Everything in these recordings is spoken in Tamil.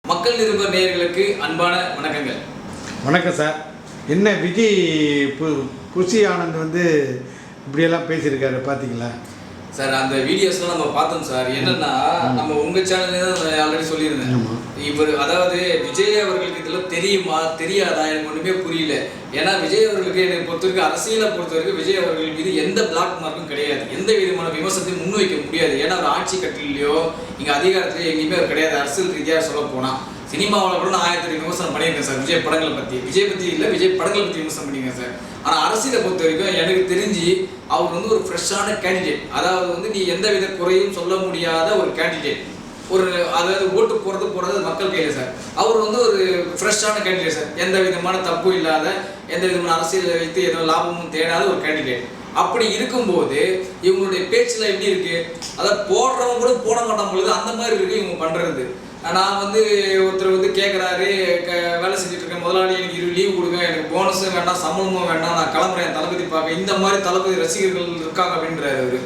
மக்கள் நிருபர் நேயர்களுக்கு அன்பான வணக்கங்கள். வணக்கம் சார். என்ன விஜய் புஷி ஆனந்த் இப்படியெல்லாம் பேசியிருக்காரு பார்த்தீங்களா சார்? அந்த வீடியோஸ்லாம் நம்ம பார்த்தோம் சார். என்னன்னா நம்ம உங்கள் சேனல்லே தான் ஆல்ரெடி சொல்லியிருந்தேன். இவர் அதாவது விஜய் அவர்களுக்கு இதெல்லாம் தெரியுமா தெரியாதா எனக்கு ஒன்றுமே புரியல. ஏன்னா விஜய் அவர்களுக்கு எனக்கு பொறுத்த வரைக்கும் அரசியலை பொறுத்த வரைக்கும் விஜய் அவர்கள் மீது எந்த பிளாக் மார்க்கும் கிடையாது, எந்த விதமான விமர்சனத்தையும் முன்வைக்க முடியாது. ஏன்னா அவர் ஆட்சி கட்டிலையோ இங்கே அதிகாரத்திலையோ எங்கேயுமே அவர் கிடையாது. அரசியல் ரீதியாக சொல்ல போனால் சினிமாவில் கூட நான் 1000 விமர்சனம் பண்ணியிருக்கேன் சார். விஜய் படங்களை பற்றி, விஜய் பற்றி இல்லை, விஜய் படங்களை பற்றி விமர்சனம் பண்ணியிருக்கேன் சார். ஆனால் அரசியலை பொறுத்த வரைக்கும் எனக்கு தெரிஞ்சு அவர் ஒரு ஃப்ரெஷ்ஷான கேண்டிடேட். அதாவது நீ எந்த வித குறையும் சொல்ல முடியாத ஒரு கேண்டிடேட். அதாவது ஓட்டு போகிறது மக்கள் கையில் சார். அவர் ஒரு ஃப்ரெஷ்ஷான கேண்டிடேட் சார். எந்த விதமான தப்பும் இல்லாத, எந்த விதமான அரசியலை வைத்து எந்த லாபமும் தேடாத ஒரு கேண்டிடேட். அப்படி இருக்கும்போது இவங்களுடைய பேச்சில் எப்படி இருக்கு, அதாவது போடுறவங்க கூட போட மாட்டாங்க பொழுது அந்த மாதிரி இருக்கு இவங்க பண்ணுறது. நான் ஒருத்தர் கேட்குறாரு, வேலை செஞ்சுட்டு இருக்கேன், முதலாளி எனக்கு 20 லீவு கொடுங்க, எனக்கு போனஸும் வேண்டாம், சம்பளமும் வேண்டாம், நான் கிளம்புறேன் தளபதி பார்க்க. இந்த மாதிரி தளபதி ரசிகர்கள் இருக்காங்க அப்படின்றாரு அவரு.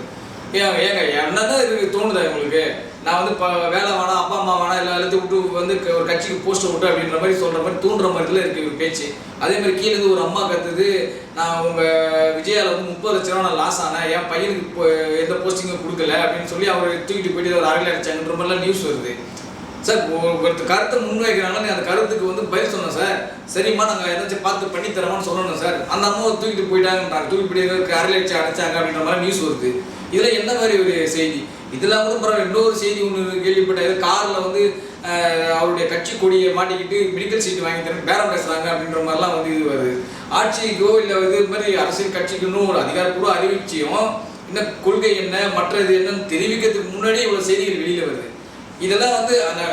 ஏங்க என்னதான் இதுக்கு தோணுதா உங்களுக்கு? நான் வேலை வேணாம், அப்பா அம்மா வேணாம், எல்லாத்தையும் விட்டு ஒரு கட்சிக்கு போஸ்ட்டை விட்டு அப்படின்ற மாதிரி சொல்கிற மாதிரி தூண்டுற மாதிரிலாம் இருக்குது இவர் பேச்சு. அதே மாதிரி கீழேருந்து ஒரு அம்மா கத்துது, நான் உங்கள் விஜயாவில் 30 லட்ச ரூபா நான் லாஸ் ஆனேன், என் பையனுக்கு எந்த போஸ்டிங்கும் கொடுக்கல அப்படின்னு சொல்லி அவர் தூக்கிட்டு போயிட்டு ஒரு அறையில் அடிச்சாங்கன்ற மாதிரிலாம் நியூஸ் வருது சார். ஒரு கருத்தை முன்வைக்கிறாங்க, அந்த கருத்துக்கு பதில் சொன்னேன் சார். சரிம்மா நாங்கள் ஏதாச்சும் பார்த்து பண்ணி தரோம்னு சொல்லணும் சார். அந்த அம்மாவை தூக்கிட்டு போயிட்டாங்கன்றாங்க, தூக்கிட்டு போய் அறையில் அடிச்சு அடைச்சாங்க அப்படின்ற மாதிரி நியூஸ் வருது. இதில் என்ன மாதிரி ஒரு செய்தி? இதெல்லாம் பரவாயில்ல. இன்னொரு செய்தி ஒன்று கேள்விப்பட்டாரு, காரில் அவருடைய கட்சி கொடியை மாட்டிக்கிட்டு மெடிக்கல் சீட்டு வாங்கி தரேன் பேரம் பேசுகிறாங்க அப்படின்ற மாதிரிலாம் இது வருது. ஆட்சிக்கோ இல்லை இது மாதிரி அரசியல் கட்சிக்குன்னு ஒரு அதிகாரப்பூர்வ அறிவிச்சியும் இந்த கொள்கை என்ன மற்றது என்னன்னு தெரிவிக்கிறதுக்கு முன்னாடியே இவ்வளோ செய்திகள் வெளியில் வருது. இதெல்லாம்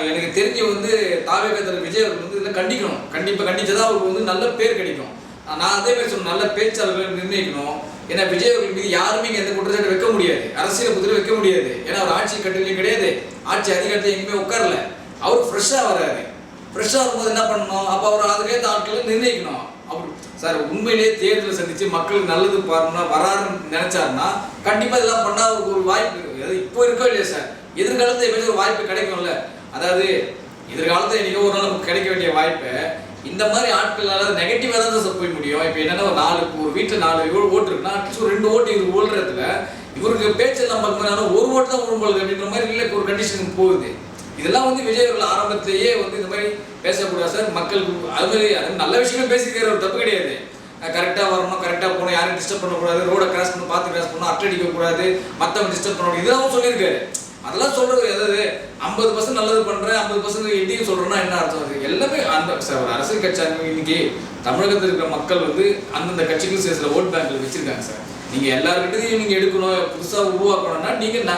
எனக்கு தெரிஞ்சு தாவேகத்தில் விஜய் அவர்கள் இதெல்லாம் கண்டிக்கணும். கண்டிப்பாக கண்டிச்சதான் அவருக்கு நல்ல பேர் கிடைக்கும். நான் அதே மாதிரி சொன்ன நல்ல பேச்சாளர்கள் நிர்ணயிக்கணும். ஏன்னா விஜய் அவர்கள் மீது யாருமே எந்த குற்றச்சாட்டு வைக்க முடியாது, அரசியல் புத்திர வைக்க முடியாது. ஏன்னா அவர் ஆட்சி கட்டளையும் கிடையாது, ஆட்சி அதிகாரத்தை எங்கேயுமே உட்காரல. அவர் ஃப்ரெஷ்ஷாக வராரு. ஃப்ரெஷ்ஷாக வரும்போது என்ன பண்ணணும்? அப்போ அவர் அதுக்கேற்ற ஆட்களை நிர்ணயிக்கணும். அப்படி சார் உண்மையிலேயே தேர்தலை சந்தித்து மக்களுக்கு நல்லது பாருன்னா வராருன்னு நினைச்சாருன்னா கண்டிப்பாக இதெல்லாம் பண்ணால் அவருக்கு ஒரு வாய்ப்பு இருக்குது. இப்போ இருக்கோ இல்லையா சார், எதிர்காலத்தில் எப்படியும் ஒரு வாய்ப்பு கிடைக்கும்ல. அதாவது எதிர்காலத்தில் இன்றைக்கி ஒரு நாள் நமக்கு கிடைக்க வேண்டிய வாய்ப்பை இந்த மாதிரி ஆட்களால் நெகட்டிவாக தான் சார் போய் முடியும். இப்போ என்னென்னா ஒரு வீட்டில் 4 ஓட்டு இருக்குன்னா அட்லீஸ்ட் ஒரு 2 ஓட்டு இவர் ஓடுறதுல இவருக்கு பேச்செல்லாம் பார்க்கும்போது ஒரு ஓட்டு தான் ஓடும்போது அப்படின்ற மாதிரி இல்லை ஒரு கண்டிஷனுக்கு போகுது. இதெல்லாம் விஜய் அவர்கள் ஆரம்பத்திலேயே இந்த மாதிரி பேசக்கூடாது சார். மக்களுக்கு அது மாதிரி நல்ல விஷயமே பேசிக்கிற ஒரு தப்பு கிடையாது. கரெக்டாக வரணும், கரெக்டாக போகணும், யாரும் டிஸ்டர்ப் பண்ணக்கூடாது, ரோடை கிராஸ் பண்ணணும், பார்த்து கிராஸ் பண்ணணும், அட்டடிக்கக்கூடாது, மற்றவங்க டிஸ்டர்ப் பண்ணக்கூடாது, இதெல்லாம் சொல்லியிருக்காரு. அதெல்லாம் சொல்றது எதாவது 50% நல்லது பண்ணுறேன், 50% எதையும் சொல்கிறேன்னா என்ன அர்த்தம்? அது எல்லாமே அந்த சார் ஒரு அரசியல் கட்சி இன்னைக்கு தமிழகத்தில் இருக்கிற மக்கள் அந்தந்த கட்சிக்கும் சில ஓட் பேங்கில் வச்சுருக்காங்க சார். நீங்கள் எல்லாருக்கிட்டையும் நீங்கள் எடுக்கணும், புதுசாக உருவாக்கணும்னா நீங்கள்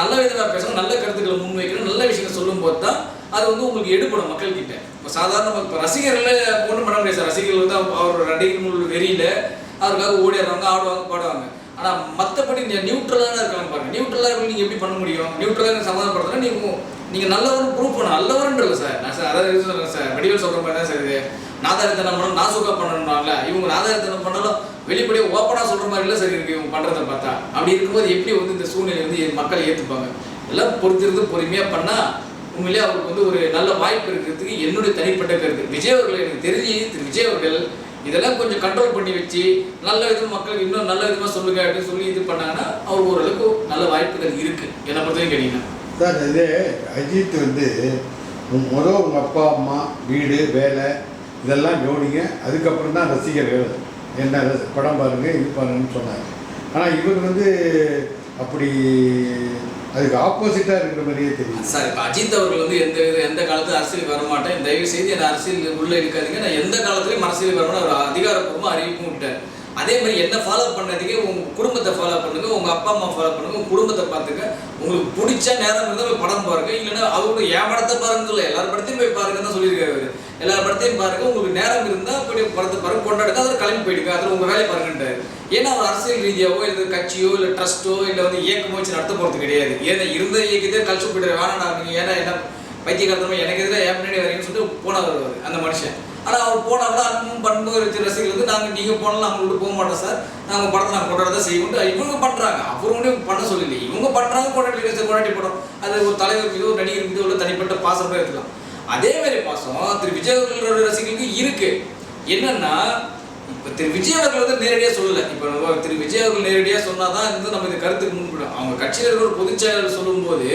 நல்ல விதமாக பேசணும், நல்ல கருத்துக்களை முன்வைக்கணும், நல்ல விஷயங்கள் சொல்லும் போது தான் அது உங்களுக்கு எடுப்படும் மக்கள்கிட்ட. இப்போ சாதாரண இப்போ ரசிகர்கள் ஒன்றும் பண்ண முடியாது சார். ரசிகர்கள் அவர் நடிகர்கள் வெறியில் அவருக்காக ஓடிடுறாங்க, ஆடுவாங்க, பாடுவாங்க. ஆனால் மற்றபடி நியூட்ரலாக இருக்காங்க பாருங்க. நியூட்ரலாக இருக்கும் நீங்கள் எப்படி பண்ண முடியும்? நியூட்ரலாக சமாதானப்படுத்தினா நீங்கள் நல்லவரும் ப்ரூவ் பண்ணணும். நல்லவருன்றல சார். நான் சார் அதாவது சொல்கிறேன் சார், வடிவேல் சொல்கிற மாதிரி தான் சார். இது நாதாரித்தனம் பண்ணணும், நாசுக்காக பண்ணணும்னால இவங்க நாதாரித்தனம் பண்ணாலும் வெளிப்படையாக ஓப்பனாக சொல்கிற மாதிரி இல்லை சார் இருக்குது இவங்க பண்ணுறதை பார்த்தா. அப்படி இருக்கும்போது எப்படி இந்த சூழ்நிலை மக்களை ஏற்றுப்பாங்க? எல்லாம் பொறுத்திருந்து பொறுமையாக பண்ணால் உண்மையிலேயே அவருக்கு ஒரு நல்ல வாய்ப்பு இருக்கிறதுக்கு என்னுடைய தனிப்பட்ட கருத்து. விஜய் அவர்கள் எனக்கு தெரிஞ்சு விஜய் அவர்கள் இதெல்லாம் கொஞ்சம் கண்ட்ரோல் பண்ணி வச்சு நல்ல விதமாக மக்களுக்கு இன்னும் நல்ல விதமாக சொல்லுங்க அப்படின்னு சொல்லி இது பண்ணாங்கன்னா அவருக்கு ஓரளவுக்கு நல்ல வாய்ப்புகள் இருக்கு. என்னை பொறுத்தவரைக்கும் கேட்டீங்கன்னா சார், இது அஜித் உங்கள் அப்பா அம்மா வீடு வேலை இதெல்லாம் கவனிங்க, அதுக்கப்புறம் தான் ரசிகர்கள் என்ன படம் பாருங்க இது பாருங்கன்னு சொன்னாங்க. ஆனால் இவர் அப்படி அதுக்கு ஆப்போசிட்டாக இருக்கிற மாதிரியே தெரியும் சார். இப்போ அஜித் அவர்கள் எந்த காலத்தில் அரசியலுக்கு வரமாட்டேன், தயவு செய்து என்ன அரசியல் உள்ளே இருக்காதீங்க, நான் எந்த காலத்துலையும் அரசியலுக்கு வரமாட்டேன் அவர் அதிகாரப்பூர்வமாக அறிவிப்பும் விட்டார். அதே மாதிரி என்ன ஃபாலோ பண்ணாதீங்க, உங்கள் குடும்பத்தை ஃபாலோ பண்ணுங்க, உங்கள் அப்பா அம்மா ஃபாலோ பண்ணுங்க, உங்கள் குடும்பத்தை பார்த்துங்க. உங்களுக்கு பிடிச்ச நேரம் இருந்தால் போய் படம் பாருங்க, இல்லைன்னா அவரோட என் படத்தை பாருங்கன்னு சொல்ல எல்லார் படத்தையும் போய் பாருங்கன்னு தான் சொல்லியிருக்காரு அவர். எல்லா படத்தையும் பாருங்க, உங்களுக்கு நேரம் இருந்தால் போய் படத்தை பாருங்க, கொண்டாடுங்க, அதில் கிளம்பி போயிடுங்க, அதில் உங்கள் வேலையை பாருங்கன்றார். ஏன்னா அவர் அரசியல் ரீதியாவோ இல்லை கட்சியோ இல்லை ட்ரஸ்ட்டோ இல்லை இயக்கமோ வச்சு நடத்த போகிறது கிடையாது. ஏன்னா இருந்த இயக்கத்தை கழிச்சு போய்ட்டு வேணாண்டா நீங்கள், ஏன்னா என்ன பைத்தியக்காரத்தமாக எனக்கு எதிராக ஏன் முன்னாடி வரீங்கன்னு சொல்லிட்டு போனவர் அந்த மனுஷன். ஆனால் அவர் போனாலும் அன்பும் பண்பு வச்சு ரசிகர்களுக்கு நீங்கள் போனாலும் நாங்கள் விட்டு போக மாட்டோம் சார், நாங்கள் படத்தை நாங்கள் கொண்டாட தான் செய்வோம். இவங்க பண்ணுறாங்க, அப்புறம் ஒன்றும் பண்ண சொல்லலை, இவங்க பண்ணுறாங்க, கொண்டாடி படம். அது ஒரு தலைவர் மீதோ நடிகர் மீதோ உள்ள தனிப்பட்ட பாசமாக இருக்கலாம். அதே மாதிரி பாசம் திரு விஜய் அவர்களோட ரசிகர்களுக்கு இருக்கு. என்னன்னா இப்போ திரு விஜய் அவர்கள் வந்து நேரடியாக சொல்லலை. இப்போ நம்ம திரு விஜய் அவர்கள் நேரடியாக சொன்னாதான் வந்து நம்ம இந்த கருத்துக்கு முன்பிடும். அவங்க கட்சியில் இருக்கிற ஒரு பொதுச் செயலாளர் சொல்லும்போது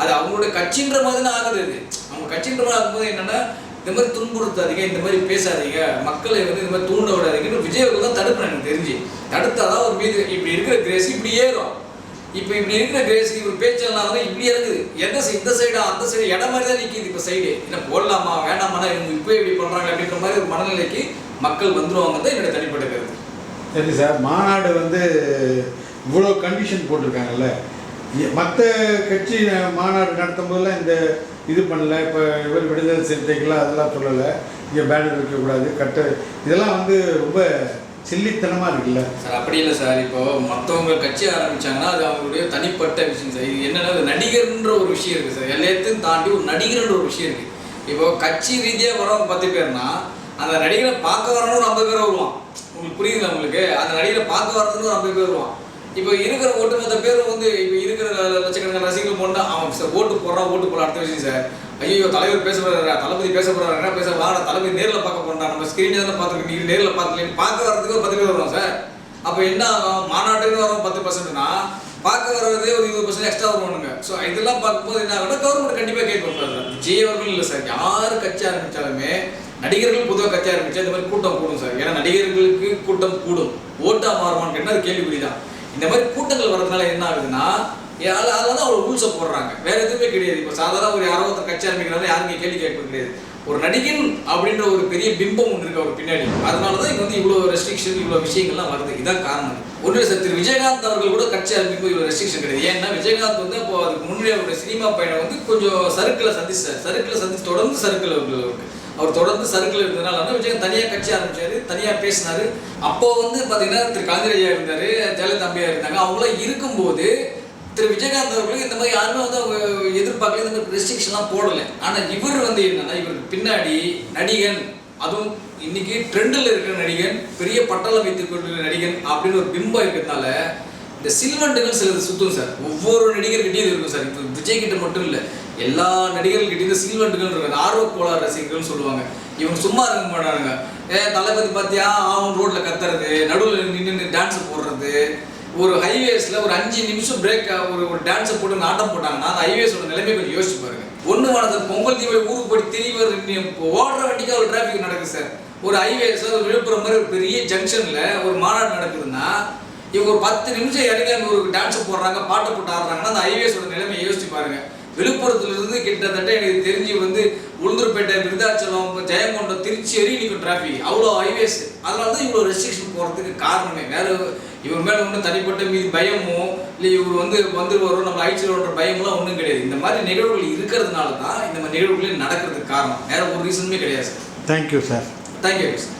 அது அவங்களோட கட்சின்ற மாதிரி தான் ஆகுது. அது அவங்க கட்சின்ற மாதிரி ஆகும்போது என்னன்னா இந்த மாதிரி துன்புறுத்தாதீங்க, இந்த மாதிரி பேசாதீங்க, மக்களை வந்து இந்த மாதிரி தூண்ட விடாதீங்கன்னு விஜய் அவர்கள் தான் தடுப்பேன். எனக்கு தெரிஞ்சு தடுத்தாதான் ஒரு மீது இப்படி இருக்கிற கிரேஸ் இப்படி ஏறும். இப்போ இப்படி இருக்கிற கிரேஸ் இவர் பேச்செல்லாம் வந்து இப்படி இருக்குது. இந்த சைடா அந்த சைடு இடம் மாதிரி தான் நிற்கிது. இப்போ சைடு என்ன போடலாமா வேண்டாமானா இவங்க இப்போ இப்படி பண்ணுறாங்க அப்படின்ற மாதிரி ஒரு மனநிலைக்கு மக்கள் வந்துருவாங்க தான் என்னோட தனிப்பட்ட கருத்து. சரி சார், மாநாடு வந்து இவ்வளோ கண்டிஷன் போட்டிருக்காங்கல்ல, மற்ற கட்சி மாநாடு நடத்தும் போதெல்லாம் இந்த இது பண்ணல. இப்போ இவர் விடுதலை சிறுத்தைகள்லாம் அதெல்லாம் சொல்லலை, இங்கே பேனர் வைக்கக்கூடாது இதெல்லாம் வந்து ரொம்ப சில்லித்தனமாக இருக்குல்ல சார். அப்படி இல்லை சார். இப்போ மற்றவங்க கட்சி ஆரம்பித்தாங்கன்னா அது அவங்களுடைய தனிப்பட்ட விஷயம் சார். இது என்னென்னா நடிகர்ன்ற ஒரு விஷயம் இருக்குது சார். எல்லாத்தையும் தாண்டி ஒரு நடிகர்ன்ற ஒரு விஷயம் இருக்குது. இப்போ கட்சி ரீதியாக வரவங்க 10 பேர்னா அந்த நடிகரை பார்க்க வரணும் ஒரு 50 பேர் வருவான். உங்களுக்கு புரியுதுங்களா? உங்களுக்கு அந்த நடிகரை பார்க்க வரதுன்னு ஒரு 50 பேர் வருவான். இப்போ இருக்கிற ஒட்டுமொத்த பேரும் வந்து இப்போ இருக்கிற லட்சக்கணக்கான ரசிகர்கள் போனால் அவன் சார் ஓட்டு போடுறான், ஓட்டு போட அடுத்த விஷயம் சார். ஐயோ தலைவர் பேச போகிறாரா, தளபதி பேச போகிறாரு, என்ன பேச வாங்க தளபதி நேரில் பார்க்க போகிறா, நம்ம ஸ்க்ரீனில் தானே பார்த்துருக்கோம், நீங்கள் நேரில் பார்த்துலேன்னு பார்க்க வரதுக்கு ஒரு 10 பேர் வருவான் சார். அப்போ என்ன ஆகும்? மாநாட்டுக்கு வரும் 10%னா பார்க்க வர்றதே ஒரு 20% எக்ஸ்ட்ரா வருவானுங்க. ஸோ இதெல்லாம் பார்க்கும்போது என்ன ஆகும்னா கவர்மெண்ட் கண்டிப்பாக கேட்கக்கூடாது. விஜய் அவர்கள் இல்லை சார், யார் கட்சி ஆரம்பித்தாலுமே நடிகர்கள் பொதுவாக கட்சி ஆரம்பித்தா இந்த மாதிரி கூட்டம் கூடும் சார். ஏன்னா நடிகர்களுக்கு கூட்டம் கூடும், ஓட்டாக மாறுமான்னு கேட்டால் அது கேள்விக்குறி தான். இந்த மாதிரி கூட்டங்கள் வர்றதுனால என்ன ஆகுதுன்னா அதெல்லாம் தான் அவங்க ரூல்ஸை போடுறாங்க, வேற எதுவுமே கிடையாது. இப்போ சாதாரண ஒரு யாரோ ஒருத்தர் கட்சி ஆரம்பிக்கிறாங்க, யாருமே கேள்வி கேட்பது கிடையாது. ஒரு நடிகன் அப்படின்ற ஒரு பெரிய பிம்பம் ஒன்று இருக்கு அவர் பின்னாடி. அதனால தான் இங்கே வந்து இவ்வளோ ரெஸ்ட்ரிக்ஷன் இவ்வளோ விஷயங்கள்லாம் வருது. இதான் காரணம். ஒன்றில் சார் திரு விஜயகாந்த் அவர்கள் கூட கட்சி ஆரம்பிக்கும் இவ்வளோ ரெஸ்ட்ரிக்ஷன் கிடையாது. ஏன்னா விஜயகாந்த் வந்து இப்போ அதுக்கு முன்னாடி அவருடைய சினிமா பயணம் வந்து கொஞ்சம் சர்க்கிளை சந்திச்சு தொடர்ந்து சர்க்கிள் அவருக்கு அவர் தொடர்ந்து சர்க்கிள் இருந்ததுனால விஜயகாந்த் தனியாக கட்சி ஆரம்பிச்சாரு, தனியாக பேசினாரு. அப்போ வந்து பார்த்தீங்கன்னா திரு காந்திராஜா இருந்தார், ஜெயலலிதா அம்மையா இருந்தாங்க. அவங்களாம் இருக்கும்போது திரு விஜயகாந்த் அவர்களுக்கு இந்த மாதிரி யாருமே வந்து அவங்க எதிர்பார்க்கல, இந்த மாதிரி ரெஸ்ட்ரிக்ஷன்லாம் போடலை. ஆனால் இவர் வந்து என்னன்னா இவருக்கு பின்னாடி நடிகன், அதுவும் இன்னைக்கு ட்ரெண்டில் இருக்கிற நடிகன், பெரிய பட்டாளம் வைத்துக் கொண்டிருக்கிற நடிகன் அப்படின்னு ஒரு பிம்பம் இருக்கிறதுனால இந்த சில்வண்டுகள் சிலது சுற்றும் சார். ஒவ்வொரு நடிகர்கிட்டையும் இருக்கும் சார். இப்போ விஜய் கிட்ட மட்டும் இல்லை, எல்லா நடிகர்கள்கிட்டையும் இந்த சில்வண்டுகள் இருக்காங்க. ஆர்வக்கோளாறு ரசிகர்கள்னு சொல்லுவாங்க. இவங்க சும்மா இருக்க மாட்டானுங்க. தளபதி பார்த்தியா அவன் ரோட்டில் கத்துறது, நடுவில் நின்று டான்ஸ் போடுறது, ஒரு ஹைவேஸில் ஒரு 5 நிமிஷம் பிரேக் ஒரு டான்ஸை போட்டு ஆட்டம் போட்டாங்கன்னா அந்த ஹைவேஸோட நிலைமை கொஞ்சம் யோசிச்சு பாருங்க. ஒன்று வானது பொங்கல் தீபாவளி ஊருக்கு போய் திரும்பி ஓடுற வண்டிக்கு ஒரு டிராஃபிக் நடக்குது சார். ஒரு ஹைவேஸில் ஒரு விழுப்புரம் மாதிரி ஒரு பெரிய ஜங்ஷனில் ஒரு மாநாடு நடக்குதுன்னா இவங்க ஒரு 10 நிமிஷம் இறங்கி அங்கே ஒரு டான்ஸை போடுறாங்க, பாட்டை போட்டு ஆடுறாங்கன்னா அந்த ஹைவேஸோட நிலைமை யோசிச்சு பாருங்க. விழுப்புரத்துலேருந்து கிட்டத்தட்ட எனக்கு தெரிஞ்சு வந்து உளுந்தூர்பேட்டை, விருதாச்சலம், ஜெயங்கொண்டம், திருச்சி வரையும் நிற்கும் டிராஃபிக், அவ்வளோ ஹைவேஸ். அதனால தான் இவ்வளோ ரெஸ்ட்ரிக்ஷன் போகிறதுக்கு காரணமே. வேறு இவர் மேலே ஒன்றும் தனிப்பட்ட மீது பயமோ இல்லை இவர் வந்து வந்துருவாரோ நம்ம ஆயிடுச்சுன்ற பயமெல்லாம் ஒன்றும் கிடையாது. இந்த மாதிரி நிகழ்வுகள் இருக்கிறதுனால தான் இந்த மாதிரி நிகழ்வுகளே நடக்கிறதுக்கு காரணம், வேறு ஒரு ரீசனுமே கிடையாது sir. Thank you sir. Thank you sir.